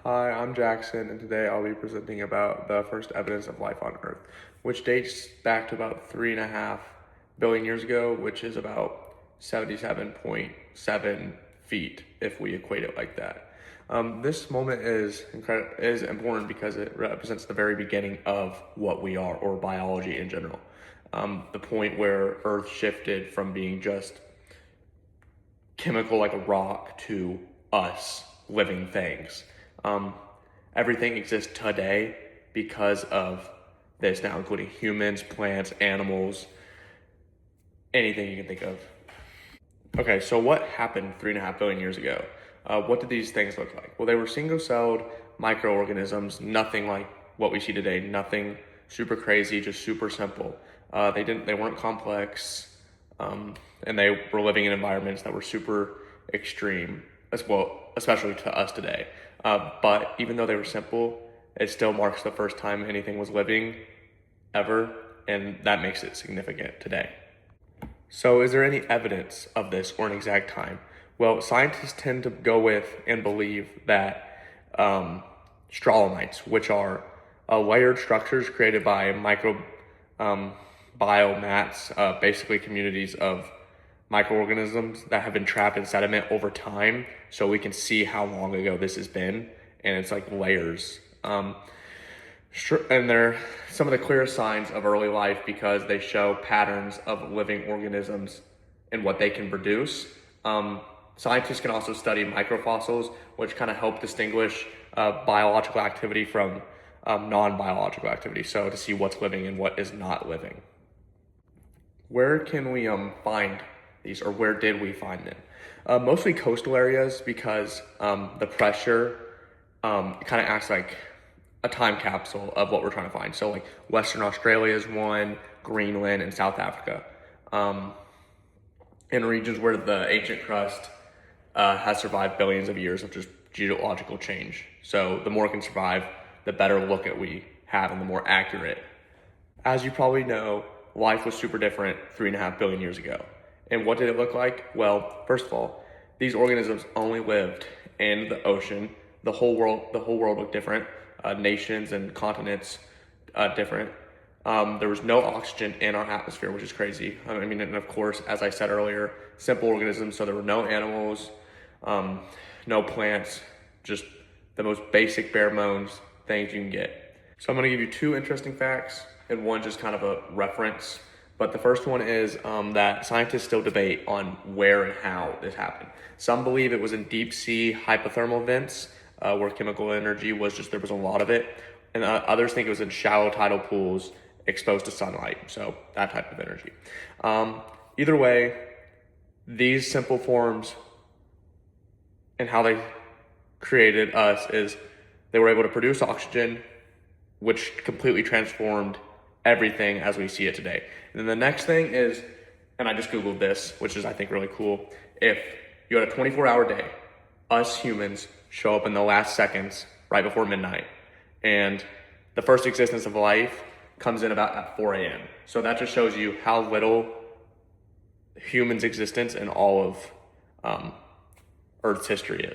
Hi, I'm Jackson, and today I'll be presenting about the first evidence of life on Earth, which dates back to about 3.5 billion years ago, which is about 77.7 feet if we equate it like that. This moment is important because it represents the very beginning of what we are, or biology in general. The point where Earth shifted from being just chemical like a rock to us living things. Um, Everything exists today because of this now, including humans, plants, animals, anything you can think of. Okay, so what happened 3.5 billion years ago? What did these things look like? Well, they were single-celled microorganisms, nothing like what we see today, nothing super crazy, just super simple. They weren't complex, and they were living in environments that were super extreme as well, especially to us today. But even though they were simple, it still marks the first time anything was living ever, and that makes it significant today. So, is there any evidence of this or an exact time? Well, scientists tend to go with and believe that strolomites, which are layered structures created by um, biomats, basically communities of microorganisms that have been trapped in sediment over time, so we can see how long ago this has been, and it's like layers. And they're some of the clearest signs of early life because they show patterns of living organisms and what they can produce. Scientists can also study microfossils, which kind of help distinguish biological activity from non-biological activity. So to see what's living and what is not living. Where can we find these, or where did we find them? Mostly coastal areas because the pressure kind of acts like a time capsule of what we're trying to find. So like Western Australia is one, Greenland, and South Africa. Um, in regions where the ancient crust has survived billions of years of just geological change. So the more it can survive, the better look at we have and the more accurate. As you probably know, life was super different 3.5 billion years ago. And what did it look like? Well, first of all, these organisms only lived in the ocean. The whole world looked different. Nations and continents different. There was no oxygen in our atmosphere, which is crazy. I mean, and of course, as I said earlier, simple organisms. So there were no animals, um, no plants, just the most basic bare bones things you can get. So I'm going to give you two interesting facts and one just kind of a reference. But the first one is that scientists still debate on where and how this happened. Some believe it was in deep sea hypothermal vents where chemical energy was just, there was a lot of it. And others think it was in shallow tidal pools exposed to sunlight. So that type of energy. Either way, these simple forms and how they created us is they were able to produce oxygen, which completely transformed everything as we see it today. And then the next thing is, and I just Googled this, which is I think really cool. If you had a 24-hour day, us humans show up in the last seconds right before midnight. And the first existence of life comes in about at 4 a.m. So that just shows you how little humans' existence in all of Earth's history is.